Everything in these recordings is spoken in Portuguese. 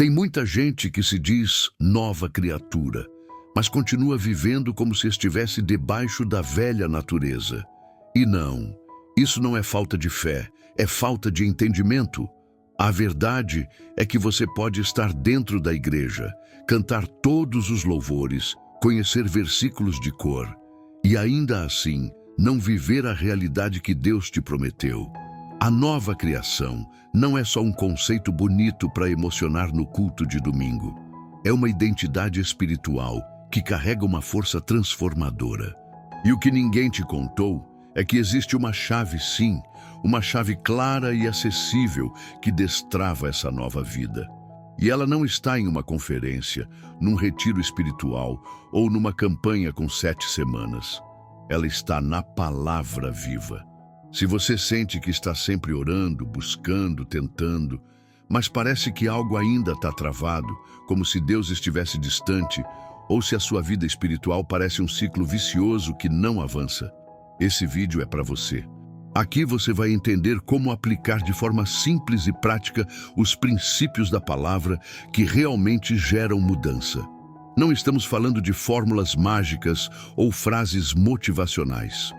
Tem muita gente que se diz nova criatura, mas continua vivendo como se estivesse debaixo da velha natureza. E não, isso não é falta de fé, é falta de entendimento. A verdade é que você pode estar dentro da igreja, cantar todos os louvores, conhecer versículos de cor, e ainda assim não viver a realidade que Deus te prometeu. A nova criação não é só um conceito bonito para emocionar no culto de domingo. É uma identidade espiritual que carrega uma força transformadora. E o que ninguém te contou é que existe uma chave, sim, uma chave clara e acessível que destrava essa nova vida. E ela não está em uma conferência, num retiro espiritual ou numa campanha com 7 semanas. Ela está na palavra viva. Se você sente que está sempre orando, buscando, tentando, mas parece que algo ainda está travado, como se Deus estivesse distante, ou se a sua vida espiritual parece um ciclo vicioso que não avança, esse vídeo é para você. Aqui você vai entender como aplicar de forma simples e prática os princípios da palavra que realmente geram mudança. Não estamos falando de fórmulas mágicas ou frases motivacionais.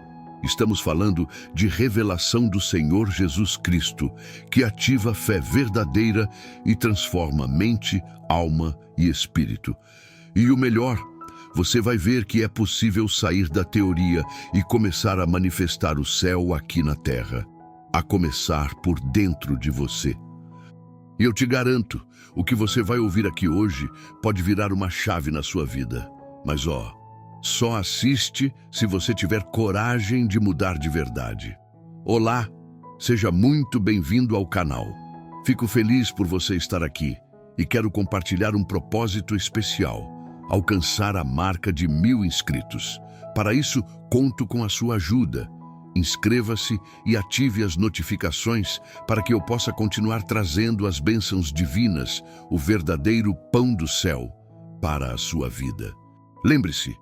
Estamos falando de revelação do Senhor Jesus Cristo, que ativa a fé verdadeira e transforma mente, alma e espírito. E o melhor, você vai ver que é possível sair da teoria e começar a manifestar o céu aqui na terra, a começar por dentro de você. E eu te garanto, o que você vai ouvir aqui hoje pode virar uma chave na sua vida. Mas só assiste se você tiver coragem de mudar de verdade. Olá, seja muito bem-vindo ao canal. Fico feliz por você estar aqui e quero compartilhar um propósito especial: alcançar a marca de 1000 inscritos. Para isso, conto com a sua ajuda. Inscreva-se e ative as notificações para que eu possa continuar trazendo as bênçãos divinas, o verdadeiro pão do céu, para a sua vida. Lembre-se,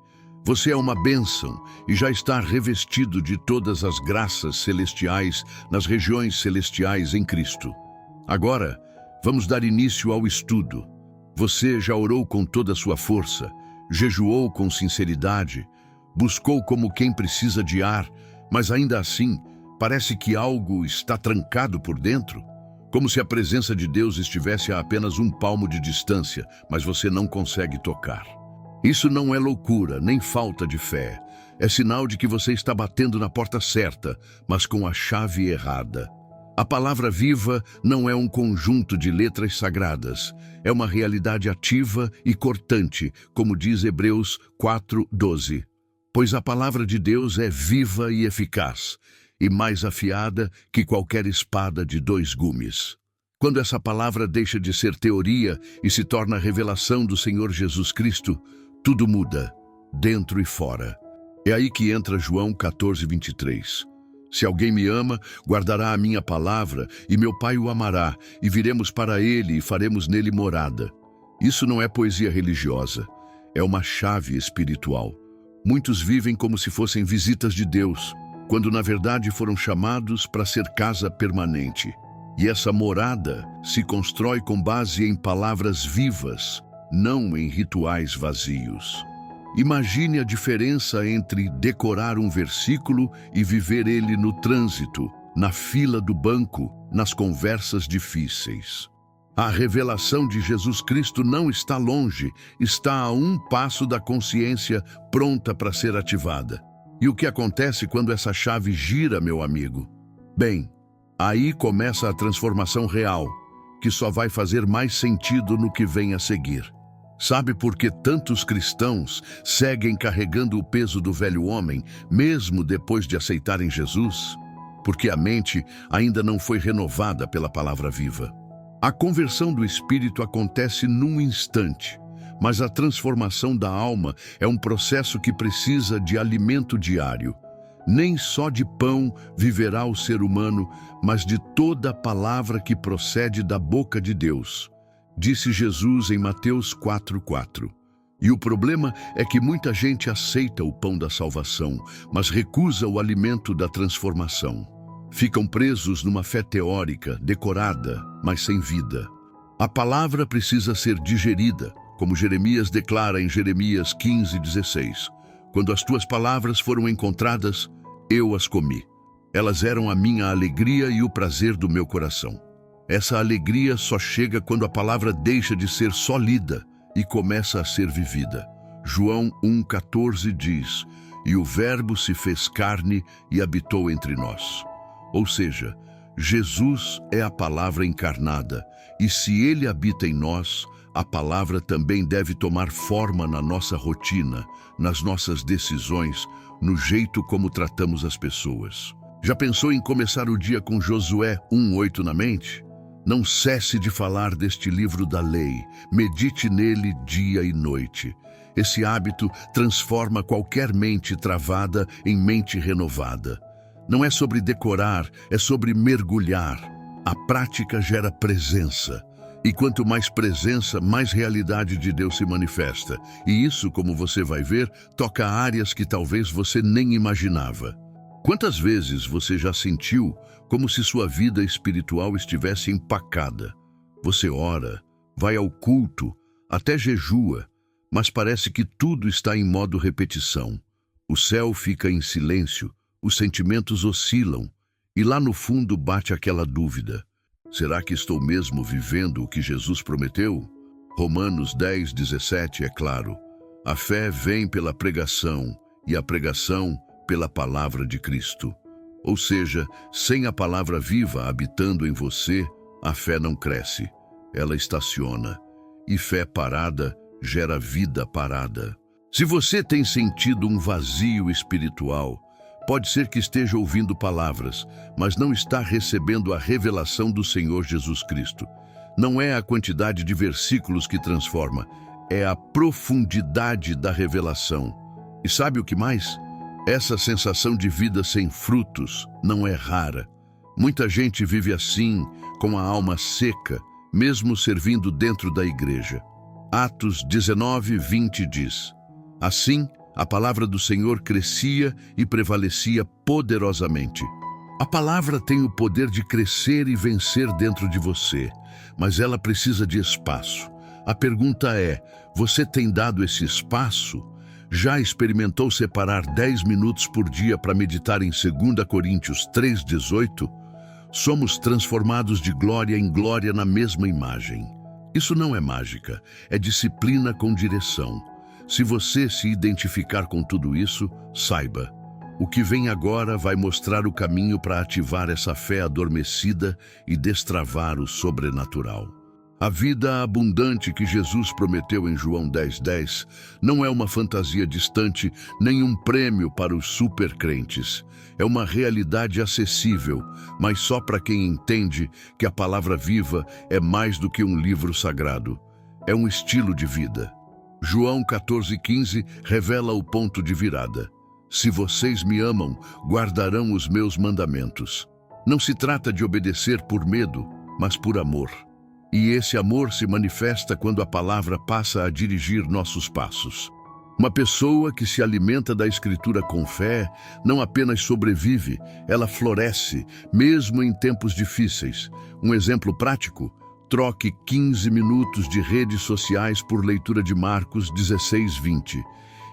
você é uma bênção e já está revestido de todas as graças celestiais nas regiões celestiais em Cristo. Agora, vamos dar início ao estudo. Você já orou com toda a sua força, jejuou com sinceridade, buscou como quem precisa de ar, mas ainda assim, parece que algo está trancado por dentro? Como se a presença de Deus estivesse a apenas um palmo de distância, mas você não consegue tocar. Isso não é loucura, nem falta de fé. É sinal de que você está batendo na porta certa, mas com a chave errada. A palavra viva não é um conjunto de letras sagradas. É uma realidade ativa e cortante, como diz Hebreus 4:12. Pois a palavra de Deus é viva e eficaz, e mais afiada que qualquer espada de 2 gumes. Quando essa palavra deixa de ser teoria e se torna a revelação do Senhor Jesus Cristo, tudo muda, dentro e fora. É aí que entra João 14:23. Se alguém me ama, guardará a minha palavra, e meu Pai o amará, e viremos para ele e faremos nele morada. Isso não é poesia religiosa, é uma chave espiritual. Muitos vivem como se fossem visitas de Deus, quando na verdade foram chamados para ser casa permanente. E essa morada se constrói com base em palavras vivas, não em rituais vazios. Imagine a diferença entre decorar um versículo e viver ele no trânsito, na fila do banco, nas conversas difíceis. A revelação de Jesus Cristo não está longe, está a um passo da consciência pronta para ser ativada. E o que acontece quando essa chave gira, meu amigo? Bem, aí começa a transformação real, que só vai fazer mais sentido no que vem a seguir. Sabe por que tantos cristãos seguem carregando o peso do velho homem, mesmo depois de aceitarem Jesus? Porque a mente ainda não foi renovada pela palavra viva. A conversão do espírito acontece num instante, mas a transformação da alma é um processo que precisa de alimento diário. Nem só de pão viverá o ser humano, mas de toda a palavra que procede da boca de Deus, disse Jesus em Mateus 4:4. E o problema é que muita gente aceita o pão da salvação, mas recusa o alimento da transformação. Ficam presos numa fé teórica, decorada, mas sem vida. A palavra precisa ser digerida, como Jeremias declara em Jeremias 15:16. Quando as tuas palavras foram encontradas, eu as comi. Elas eram a minha alegria e o prazer do meu coração. Essa alegria só chega quando a palavra deixa de ser só lida e começa a ser vivida. João 1,14 diz: "E o Verbo se fez carne e habitou entre nós." Ou seja, Jesus é a palavra encarnada, e se ele habita em nós, a palavra também deve tomar forma na nossa rotina, nas nossas decisões, no jeito como tratamos as pessoas. Já pensou em começar o dia com Josué 1:8 na mente? Não cesse de falar deste livro da lei, medite nele dia e noite. Esse hábito transforma qualquer mente travada em mente renovada. Não é sobre decorar, é sobre mergulhar. A prática gera presença. E quanto mais presença, mais realidade de Deus se manifesta. E isso, como você vai ver, toca áreas que talvez você nem imaginava. Quantas vezes você já sentiu como se sua vida espiritual estivesse empacada? Você ora, vai ao culto, até jejua, mas parece que tudo está em modo repetição. O céu fica em silêncio, os sentimentos oscilam, e lá no fundo bate aquela dúvida: será que estou mesmo vivendo o que Jesus prometeu? Romanos 10:17 é claro: a fé vem pela pregação, e a pregação pela palavra de Cristo. Ou seja, sem a palavra viva habitando em você, a fé não cresce, ela estaciona. E fé parada gera vida parada. Se você tem sentido um vazio espiritual, pode ser que esteja ouvindo palavras, mas não está recebendo a revelação do Senhor Jesus Cristo. Não é a quantidade de versículos que transforma, é a profundidade da revelação. E sabe o que mais? Essa sensação de vida sem frutos não é rara. Muita gente vive assim, com a alma seca, mesmo servindo dentro da igreja. Atos 19:20 diz: assim, a palavra do Senhor crescia e prevalecia poderosamente. A palavra tem o poder de crescer e vencer dentro de você, mas ela precisa de espaço. A pergunta é: você tem dado esse espaço? Já experimentou separar 10 minutos por dia para meditar em 2 Coríntios 3:18? Somos transformados de glória em glória na mesma imagem. Isso não é mágica, é disciplina com direção. Se você se identificar com tudo isso, saiba: o que vem agora vai mostrar o caminho para ativar essa fé adormecida e destravar o sobrenatural. A vida abundante que Jesus prometeu em João 10:10 não é uma fantasia distante, nem um prêmio para os supercrentes. É uma realidade acessível, mas só para quem entende que a palavra viva é mais do que um livro sagrado. É um estilo de vida. João 14:15 revela o ponto de virada. Se vocês me amam, guardarão os meus mandamentos. Não se trata de obedecer por medo, mas por amor. E esse amor se manifesta quando a palavra passa a dirigir nossos passos. Uma pessoa que se alimenta da Escritura com fé não apenas sobrevive, ela floresce, mesmo em tempos difíceis. Um exemplo prático: troque 15 minutos de redes sociais por leitura de Marcos 16:20.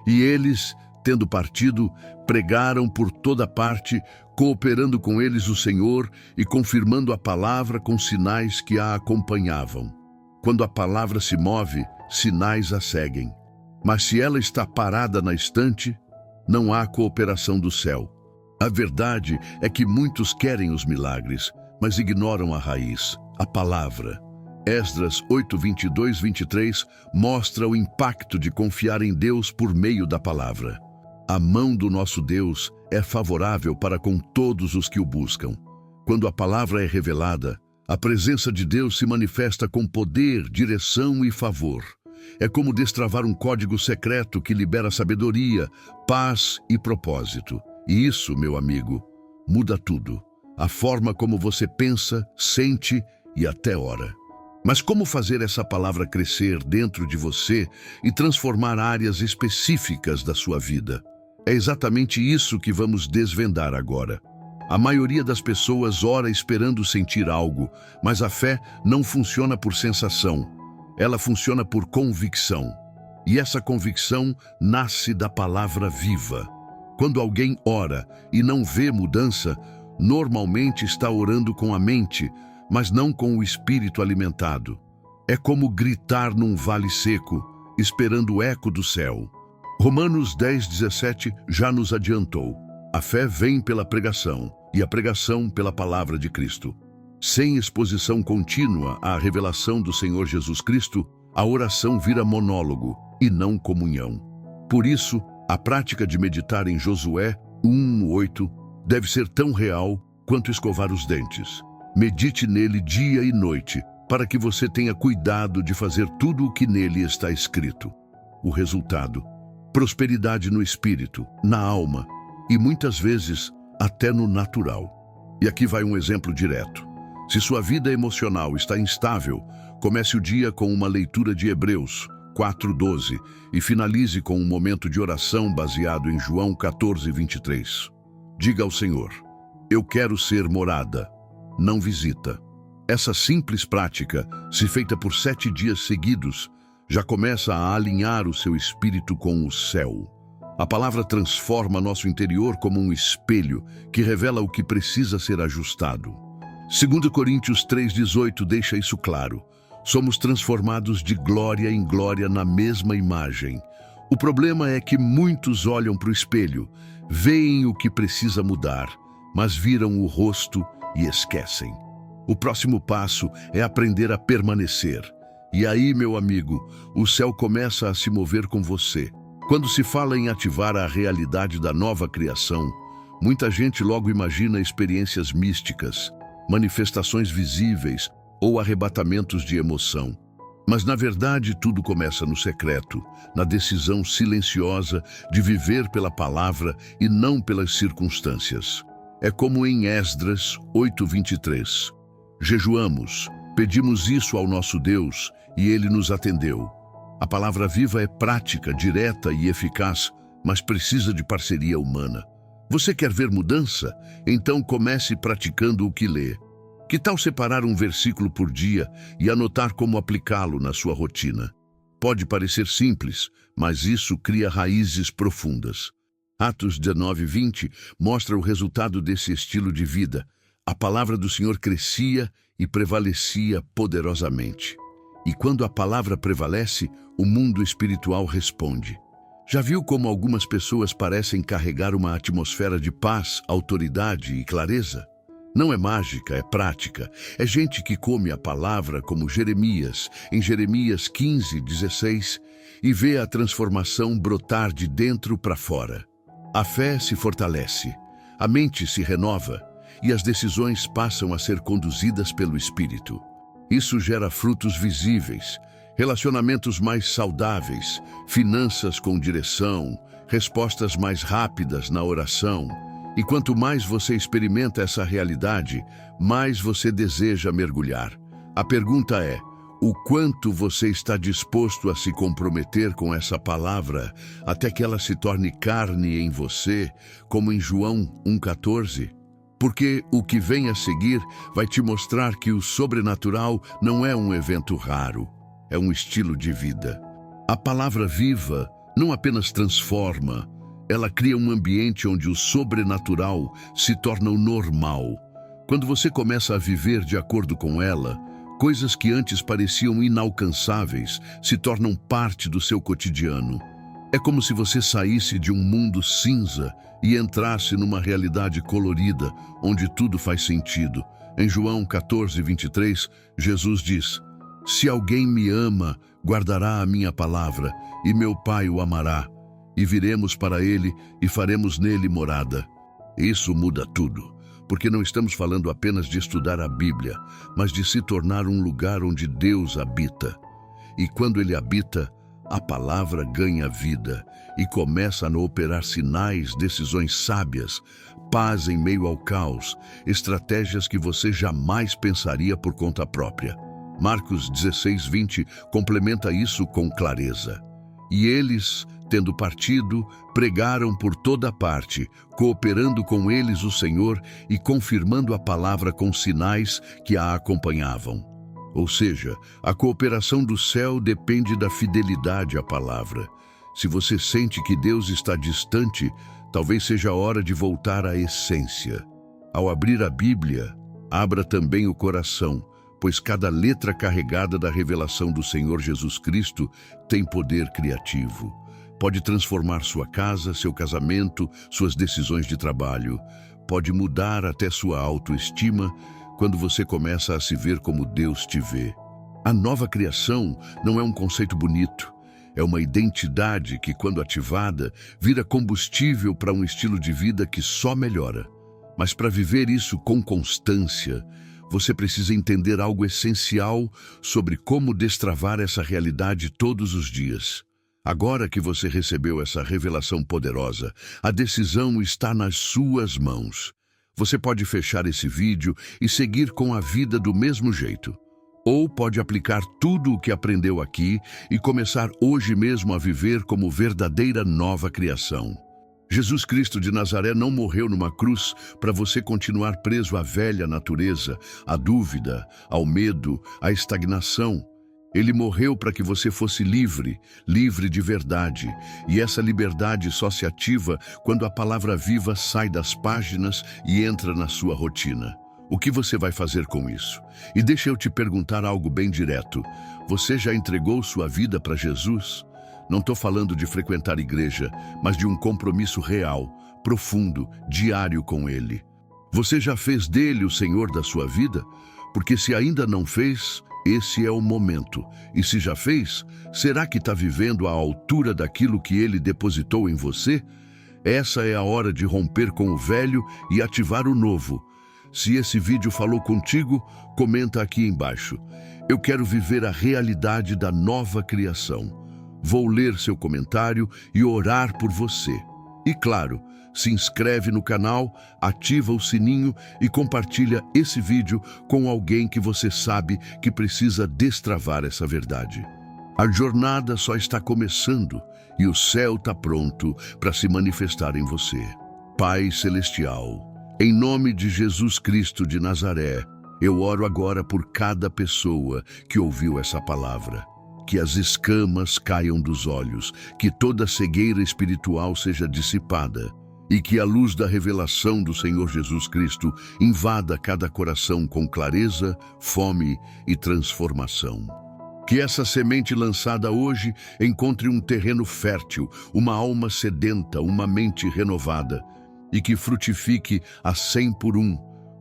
E eles, tendo partido, pregaram por toda parte, cooperando com eles o Senhor e confirmando a palavra com sinais que a acompanhavam. Quando a palavra se move, sinais a seguem. Mas se ela está parada na estante, não há cooperação do céu. A verdade é que muitos querem os milagres, mas ignoram a raiz, a palavra. Esdras 8:22-23 mostra o impacto de confiar em Deus por meio da palavra. A mão do nosso Deus é favorável para com todos os que o buscam. Quando a palavra é revelada, a presença de Deus se manifesta com poder, direção e favor. É como destravar um código secreto que libera sabedoria, paz e propósito. E isso, meu amigo, muda tudo. A forma como você pensa, sente e até ora. Mas como fazer essa palavra crescer dentro de você e transformar áreas específicas da sua vida? É exatamente isso que vamos desvendar agora. A maioria das pessoas ora esperando sentir algo, mas a fé não funciona por sensação. Ela funciona por convicção. E essa convicção nasce da palavra viva. Quando alguém ora e não vê mudança, normalmente está orando com a mente, mas não com o espírito alimentado. É como gritar num vale seco, esperando o eco do céu. Romanos 10:17 já nos adiantou. A fé vem pela pregação, e a pregação pela palavra de Cristo. Sem exposição contínua à revelação do Senhor Jesus Cristo, a oração vira monólogo e não comunhão. Por isso, a prática de meditar em Josué 1:8 deve ser tão real quanto escovar os dentes. Medite nele dia e noite, para que você tenha cuidado de fazer tudo o que nele está escrito. O resultado: prosperidade no espírito, na alma e muitas vezes até no natural. E aqui vai um exemplo direto. Se sua vida emocional está instável, comece o dia com uma leitura de Hebreus 4:12 e finalize com um momento de oração baseado em João 14:23. Diga ao Senhor: eu quero ser morada, não visita. Essa simples prática, se feita por 7 dias seguidos, já começa a alinhar o seu espírito com o céu. A palavra transforma nosso interior como um espelho que revela o que precisa ser ajustado. 2 Coríntios 3:18 deixa isso claro. Somos transformados de glória em glória na mesma imagem. O problema é que muitos olham para o espelho, veem o que precisa mudar, mas viram o rosto e esquecem. O próximo passo é aprender a permanecer. E aí, meu amigo, o céu começa a se mover com você. Quando se fala em ativar a realidade da nova criação, muita gente logo imagina experiências místicas, manifestações visíveis ou arrebatamentos de emoção. Mas, na verdade, tudo começa no secreto, na decisão silenciosa de viver pela palavra e não pelas circunstâncias. É como em Esdras 8:23. Jejuamos, pedimos isso ao nosso Deus e Ele nos atendeu. A palavra viva é prática, direta e eficaz, mas precisa de parceria humana. Você quer ver mudança? Então comece praticando o que lê. Que tal separar um versículo por dia e anotar como aplicá-lo na sua rotina? Pode parecer simples, mas isso cria raízes profundas. Atos 19:20 mostra o resultado desse estilo de vida. A palavra do Senhor crescia e prevalecia poderosamente. E quando a palavra prevalece, o mundo espiritual responde. Já viu como algumas pessoas parecem carregar uma atmosfera de paz, autoridade e clareza? Não é mágica, é prática. É gente que come a palavra como Jeremias, em Jeremias 15:16, e vê a transformação brotar de dentro para fora. A fé se fortalece, a mente se renova e as decisões passam a ser conduzidas pelo Espírito. Isso gera frutos visíveis, relacionamentos mais saudáveis, finanças com direção, respostas mais rápidas na oração. E quanto mais você experimenta essa realidade, mais você deseja mergulhar. A pergunta é: o quanto você está disposto a se comprometer com essa palavra até que ela se torne carne em você, como em João 1,14? Porque o que vem a seguir vai te mostrar que o sobrenatural não é um evento raro, é um estilo de vida. A palavra viva não apenas transforma, ela cria um ambiente onde o sobrenatural se torna o normal. Quando você começa a viver de acordo com ela, coisas que antes pareciam inalcançáveis se tornam parte do seu cotidiano. É como se você saísse de um mundo cinza e entrasse numa realidade colorida, onde tudo faz sentido. Em João 14:23, Jesus diz: se alguém me ama, guardará a minha palavra, e meu Pai o amará, e viremos para ele e faremos nele morada. Isso muda tudo, porque não estamos falando apenas de estudar a Bíblia, mas de se tornar um lugar onde Deus habita. E quando ele habita, a palavra ganha vida e começa a operar sinais, decisões sábias, paz em meio ao caos, estratégias que você jamais pensaria por conta própria. Marcos 16:20 complementa isso com clareza. E eles Tendo partido, pregaram por toda parte, cooperando com eles o Senhor e confirmando a palavra com sinais que a acompanhavam. Ou seja, a cooperação do céu depende da fidelidade à palavra. Se você sente que Deus está distante, talvez seja a hora de voltar à essência. Ao abrir a Bíblia, abra também o coração, pois cada letra carregada da revelação do Senhor Jesus Cristo tem poder criativo. Pode transformar sua casa, seu casamento, suas decisões de trabalho. Pode mudar até sua autoestima quando você começa a se ver como Deus te vê. A nova criação não é um conceito bonito. É uma identidade que, quando ativada, vira combustível para um estilo de vida que só melhora. Mas para viver isso com constância, você precisa entender algo essencial sobre como destravar essa realidade todos os dias. Agora que você recebeu essa revelação poderosa, a decisão está nas suas mãos. Você pode fechar esse vídeo e seguir com a vida do mesmo jeito. Ou pode aplicar tudo o que aprendeu aqui e começar hoje mesmo a viver como verdadeira nova criação. Jesus Cristo de Nazaré não morreu numa cruz para você continuar preso à velha natureza, à dúvida, ao medo, à estagnação. Ele morreu para que você fosse livre, livre de verdade. E essa liberdade só se ativa quando a palavra viva sai das páginas e entra na sua rotina. O que você vai fazer com isso? E deixa eu te perguntar algo bem direto. Você já entregou sua vida para Jesus? Não estou falando de frequentar igreja, mas de um compromisso real, profundo, diário com Ele. Você já fez dele o Senhor da sua vida? Porque se ainda não fez, esse é o momento. E se já fez, será que está vivendo à altura daquilo que Ele depositou em você? Essa é a hora de romper com o velho e ativar o novo. Se esse vídeo falou contigo, comenta aqui embaixo. Eu quero viver a realidade da nova criação. Vou ler seu comentário e orar por você. E claro, se inscreve no canal, ativa o sininho e compartilha esse vídeo com alguém que você sabe que precisa destravar essa verdade. A jornada só está começando e o céu está pronto para se manifestar em você. Pai Celestial, em nome de Jesus Cristo de Nazaré, eu oro agora por cada pessoa que ouviu essa palavra. Que as escamas caiam dos olhos, que toda cegueira espiritual seja dissipada e que a luz da revelação do Senhor Jesus Cristo invada cada coração com clareza, fome e transformação. Que essa semente lançada hoje encontre um terreno fértil, uma alma sedenta, uma mente renovada e que frutifique a 100 por 1,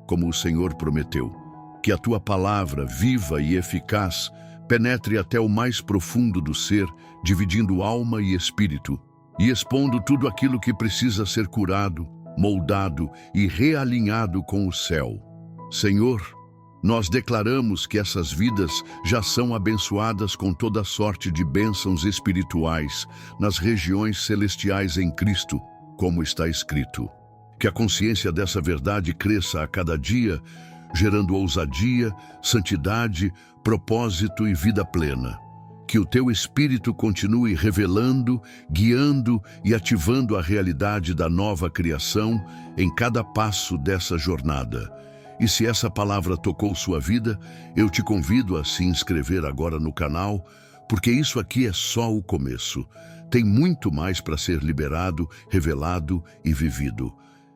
como o Senhor prometeu. Que a tua palavra, viva e eficaz, penetre até o mais profundo do ser, dividindo alma e espírito, e expondo tudo aquilo que precisa ser curado, moldado e realinhado com o céu. Senhor, nós declaramos que essas vidas já são abençoadas com toda sorte de bênçãos espirituais nas regiões celestiais em Cristo, como está escrito. Que a consciência dessa verdade cresça a cada dia, gerando ousadia, santidade, propósito e vida plena. Que o teu Espírito continue revelando, guiando e ativando a realidade da nova criação em cada passo dessa jornada. E se essa palavra tocou sua vida, eu te convido a se inscrever agora no canal, porque isso aqui é só o começo. Tem muito mais para ser liberado, revelado e vivido.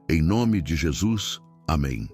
Em nome de Jesus, amém.